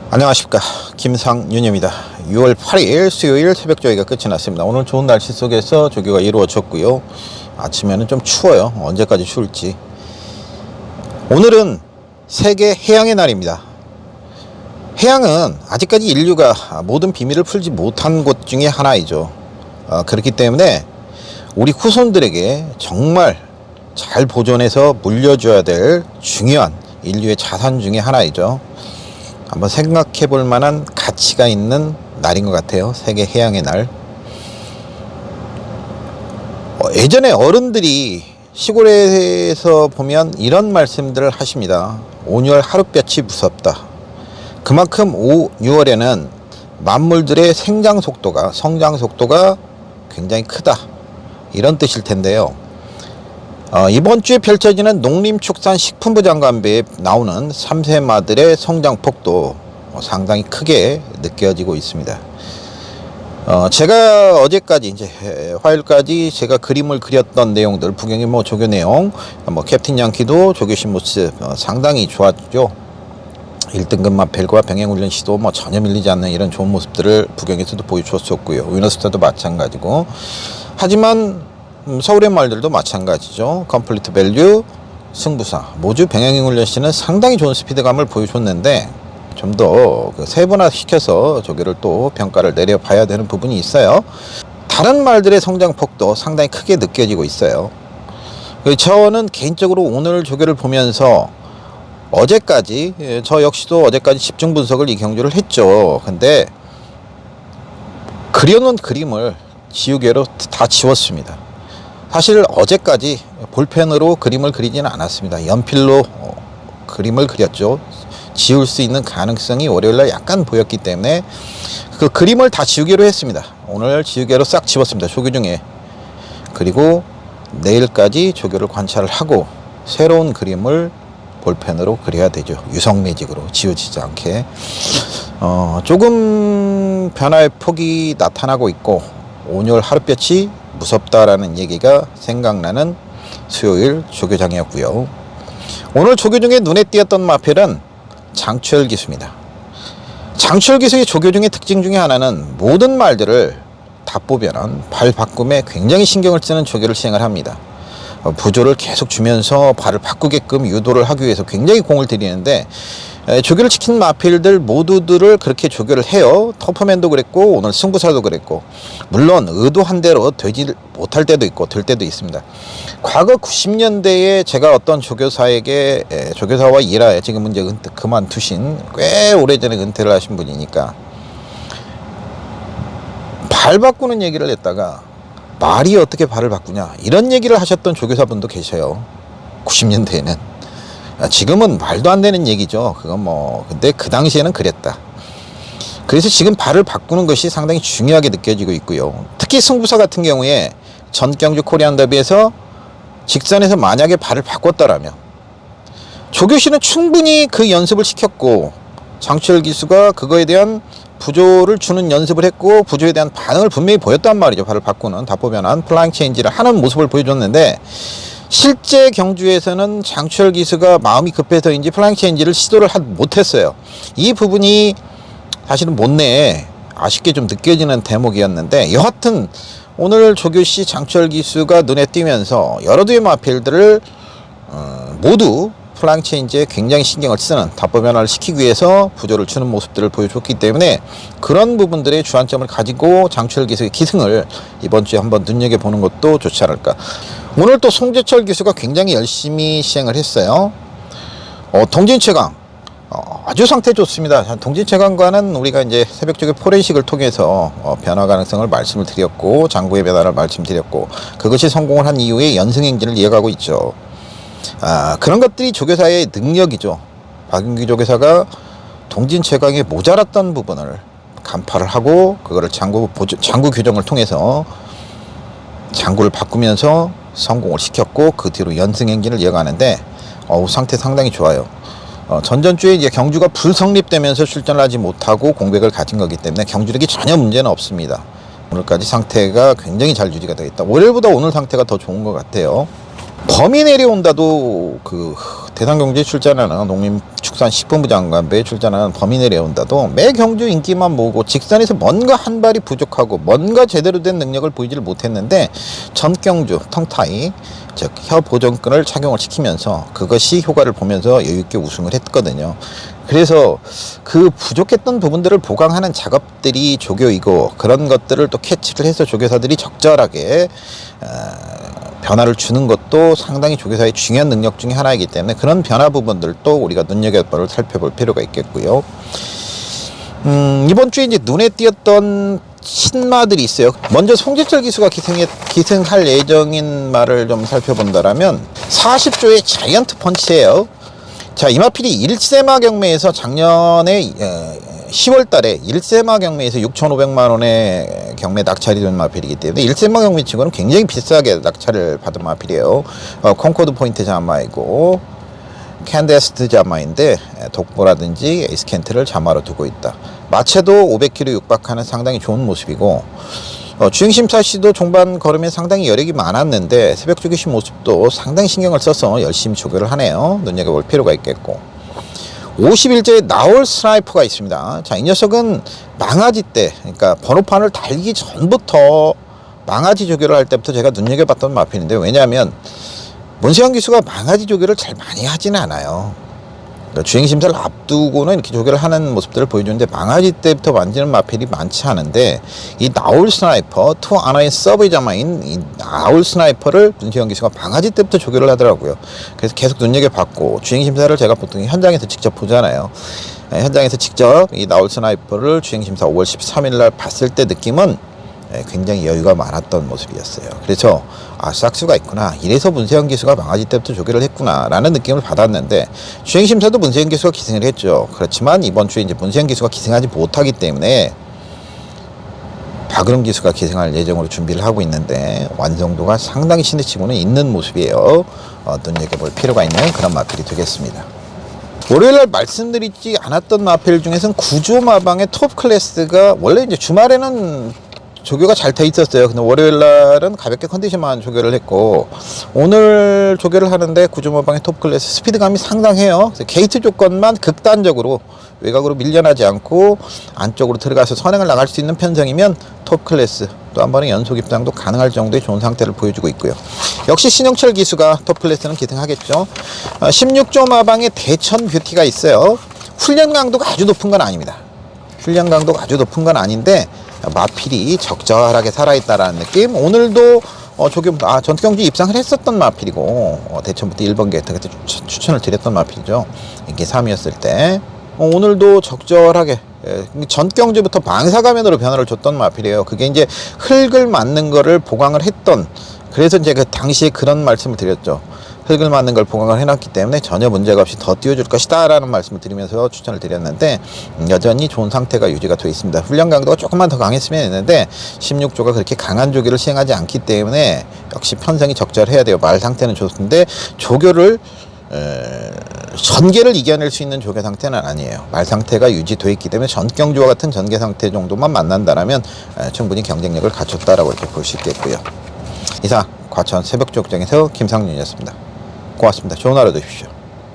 안녕하십니까, 김상윤입니다. 6월 8일 수요일 새벽 조회가 끝이 났습니다. 오늘 좋은 날씨 속에서 조교가 이루어졌고요. 아침에는 좀 추워요. 언제까지 추울지. 오늘은 세계 해양의 날입니다. 해양은 아직까지 인류가 모든 비밀을 풀지 못한 곳 중에 하나이죠. 그렇기 때문에 우리 후손들에게 정말 잘 보존해서 물려줘야 될 중요한 인류의 자산 중에 하나이죠. 한번 생각해 볼 만한 가치가 있는 날인 것 같아요. 세계 해양의 날. 예전에 어른들이 시골에서 보면 이런 말씀들을 하십니다. 5월 하룻볕이 무섭다. 그만큼 6월에는 만물들의 성장 속도가 굉장히 크다, 이런 뜻일 텐데요. 이번 주에 펼쳐지는 농림축산식품부 장관배에 나오는 3세마들의 성장폭도 상당히 크게 느껴지고 있습니다. 제가 어제까지 화요일까지 제가 그림을 그렸던 내용들, 부경의 조교 내용, 캡틴 양키도 조교신 모습 상당히 좋았죠. 1등급 마펠과 병행훈련 시도 전혀 밀리지 않는 이런 좋은 모습들을 부경에서도 보여주었었고요. 위너스타도 마찬가지고. 하지만 서울의 말들도 마찬가지죠. 컴플리트 밸류, 승부사, 모주 병행훈련 시는 상당히 좋은 스피드감을 보여줬는데 좀 더 세분화시켜서 조교를 또 평가를 내려봐야 되는 부분이 있어요. 다른 말들의 성장폭도 상당히 크게 느껴지고 있어요. 저는 개인적으로 오늘 조교를 보면서 저 역시도 어제까지 집중 분석을 이 경주를 했죠. 근데 그려놓은 그림을 지우개로 다 지웠습니다. 사실 어제까지 볼펜으로 그림을 그리지는 않았습니다. 연필로 그림을 그렸죠. 지울 수 있는 가능성이 월요일날 약간 보였기 때문에 그 그림을 다 지우개로 했습니다. 오늘 지우개로 싹 지웠습니다. 조교 중에. 그리고 내일까지 조교를 관찰을 하고 새로운 그림을 볼펜으로 그려야 되죠. 유성 매직으로 지워지지 않게. 조금 변화의 폭이 나타나고 있고 5월 하룻볕이 무섭다라는 얘기가 생각나는 수요일 조교장이었고요. 오늘 조교 중에 눈에 띄었던 마펠은 장추열 기수입니다. 장추열 기수의 조교 중의 특징 중에 하나는 모든 말들을 답보변한 발 바꿈에 굉장히 신경을 쓰는 조교를 시행을 합니다. 부조를 계속 주면서 발을 바꾸게끔 유도를 하기 위해서 굉장히 공을 들이는데, 조교를 지킨 마필들 모두들을 그렇게 조교를 해요. 터프맨도 그랬고 오늘 승부사도 그랬고, 물론 의도한 대로 되지 못할 때도 있고 될 때도 있습니다. 과거 90년대에 제가 어떤 조교사에게, 조교사와 일하에 지금 이제 그만두신, 꽤 오래전에 은퇴를 하신 분이니까 발 바꾸는 얘기를 했다가 말이 어떻게 발을 바꾸냐 이런 얘기를 하셨던 조교사분도 계셔요. 90년대에는. 지금은 말도 안 되는 얘기죠. 그건 근데 그 당시에는 그랬다. 그래서 지금 발을 바꾸는 것이 상당히 중요하게 느껴지고 있고요. 특히 승부사 같은 경우에 전경주 코리안 더비에서 직선에서 만약에 발을 바꿨다라면 조교씨는 충분히 그 연습을 시켰고 장추열 기수가 그거에 대한 부조를 주는 연습을 했고 부조에 대한 반응을 분명히 보였단 말이죠. 발을 바꾸는 답보변한 플라잉 체인지를 하는 모습을 보여줬는데, 실제 경주에서는 장추열 기수가 마음이 급해서인지 플라잉 체인지를 시도를 못했어요. 이 부분이 사실은 못내에 아쉽게 좀 느껴지는 대목이었는데, 여하튼 오늘 조교씨 장추열 기수가 눈에 띄면서 여러 개의 마필들을 모두 플라잉 체인지에 굉장히 신경을 쓰는, 답보변화를 시키기 위해서 부조를 주는 모습들을 보여줬기 때문에 그런 부분들의 주안점을 가지고 장추열 기수의 기승을 이번 주에 한번 눈여겨보는 것도 좋지 않을까. 오늘 또 송재철 기수가 굉장히 열심히 시행을 했어요. 동진최강 아주 상태 좋습니다. 동진최강과는 우리가 이제 새벽 쪽에 포렌식을 통해서 변화 가능성을 말씀을 드렸고 장구의 변화를 말씀드렸고, 그것이 성공을 한 이후에 연승 행진을 이어가고 있죠. 그런 것들이 조교사의 능력이죠. 박윤기 조교사가 동진 최강에 모자랐던 부분을 간파를 하고 그거를 장구 규정을 통해서 장구를 바꾸면서 성공을 시켰고, 그 뒤로 연승 행진을 이어가는데 상태 상당히 좋아요. 전전주에 이제 경주가 불성립되면서 출전을 하지 못하고 공백을 가진 거기 때문에 경주력이 전혀 문제는 없습니다. 오늘까지 상태가 굉장히 잘 유지가 되어 있다. 월요일보다 오늘 상태가 더 좋은 것 같아요. 범이 내려온다도 그 대상경주에 출전하는 농림축산식품부 장관배에 출전하는 범이 내려온다도 매 경주 인기만 모으고 직선에서 뭔가 한 발이 부족하고 뭔가 제대로 된 능력을 보이지를 못했는데 전경주 텅타이 즉 혀 보존끈을 착용을 시키면서 그것이 효과를 보면서 여유있게 우승을 했거든요. 그래서 그 부족했던 부분들을 보강하는 작업들이 조교이고 그런 것들을 또 캐치를 해서 조교사들이 적절하게 변화를 주는 것도 상당히 조교사의 중요한 능력 중에 하나이기 때문에 그런 변화 부분들도 우리가 눈여겨볼 살펴볼 필요가 있겠고요. 이번 주에 이제 눈에 띄었던 신마들이 있어요. 먼저 송재철 기수가 기승할 예정인 말을 좀 살펴본다라면 40조의 자이언트 펀치예요. 자, 이 마필이 1세마 경매에서 작년에 10월 달에 1세마 경매에서 6,500만 원의 경매 낙찰이 된 마필이기 때문에 1세마 경매 치고는 굉장히 비싸게 낙찰을 받은 마필이에요. 콩코드 포인트 자마이고 캔데스트 자마인데 독보라든지 에이스켄트를 자마로 두고 있다. 마체도 500km 육박하는 상당히 좋은 모습이고 주행심사 시도 종반 걸음에 상당히 여력이 많았는데 새벽 조교시 모습도 상당히 신경을 써서 열심히 조교를 하네요. 눈여겨볼 필요가 있겠고 51제의 나올 스나이퍼가 있습니다. 자, 이 녀석은 망아지 때 그러니까 번호판을 달기 전부터 망아지 조교를 할 때부터 제가 눈여겨봤던 마필인데 왜냐하면 문세영 기수가 망아지 조교를 잘 많이 하지는 않아요. 그러니까 주행심사를 앞두고는 이렇게 조교를 하는 모습들을 보여주는데 망아지 때부터 만지는 마필이 많지 않은데 이 나올 스나이퍼 투 아나인 서브이자마인 이 나올 스나이퍼를 문세영 기수가 망아지 때부터 조교를 하더라고요. 그래서 계속 눈여겨봤고 주행심사를 제가 보통 현장에서 직접 보잖아요. 현장에서 직접 이 나올 스나이퍼를 주행심사 5월 13일 날 봤을 때 느낌은 굉장히 여유가 많았던 모습이었어요. 그래서 싹수가 있구나. 이래서 문세영 기수가 망아지 때부터 조교를 했구나 라는 느낌을 받았는데 주행심사도 문세영 기수가 기승을 했죠. 그렇지만 이번 주에 이제 문세영 기수가 기승하지 못하기 때문에 박은웅 기수가 기승할 예정으로 준비를 하고 있는데 완성도가 상당히 신뢰치고는 있는 모습이에요. 눈여겨볼 필요가 있는 그런 마필이 되겠습니다. 월요일날 말씀드리지 않았던 마필 중에서는 구조마방의 톱 클래스가 원래 이제 주말에는 조교가 잘 돼 있었어요. 근데 월요일 날은 가볍게 컨디션만 조교를 했고 오늘 조교를 하는데 구조마방의 톱 클래스 스피드감이 상당해요. 그래서 게이트 조건만 극단적으로 외곽으로 밀려나지 않고 안쪽으로 들어가서 선행을 나갈 수 있는 편성이면 톱 클래스 또 한 번의 연속 입상도 가능할 정도의 좋은 상태를 보여주고 있고요. 역시 신영철 기수가 톱 클래스는 기승하겠죠. 16조 마방의 대천 뷰티가 있어요. 훈련 강도가 아주 높은 건 아닙니다. 훈련 강도가 아주 높은 건 아닌데 마필이 적절하게 살아있다라는 느낌. 오늘도 전경주 입상을 했었던 마필이고 대천부터 1번 게이트 그때 추천을 드렸던 마필이죠. 이게 3위였을 때 오늘도 적절하게 전경주부터 방사가면으로 변화를 줬던 마필이에요. 그게 이제 흙을 맞는 거를 보강을 했던 그래서 이제 그 당시에 그런 말씀을 드렸죠. 흙을 맞는 걸 보강을 해놨기 때문에 전혀 문제가 없이 더 띄워줄 것이다 라는 말씀을 드리면서 추천을 드렸는데 여전히 좋은 상태가 유지가 되어 있습니다. 훈련 강도가 조금만 더 강했으면 했는데 16조가 그렇게 강한 조교를 시행하지 않기 때문에 역시 편성이 적절해야 돼요. 말 상태는 좋은데 조교를 전개를 이겨낼 수 있는 조교 상태는 아니에요. 말 상태가 유지되어 있기 때문에 전경주와 같은 전개 상태 정도만 만난다면 충분히 경쟁력을 갖췄다라고 이렇게 볼 수 있겠고요. 이상 과천 새벽 조교장에서 김상윤이었습니다. 고맙습니다. 좋은 하루 되십시오.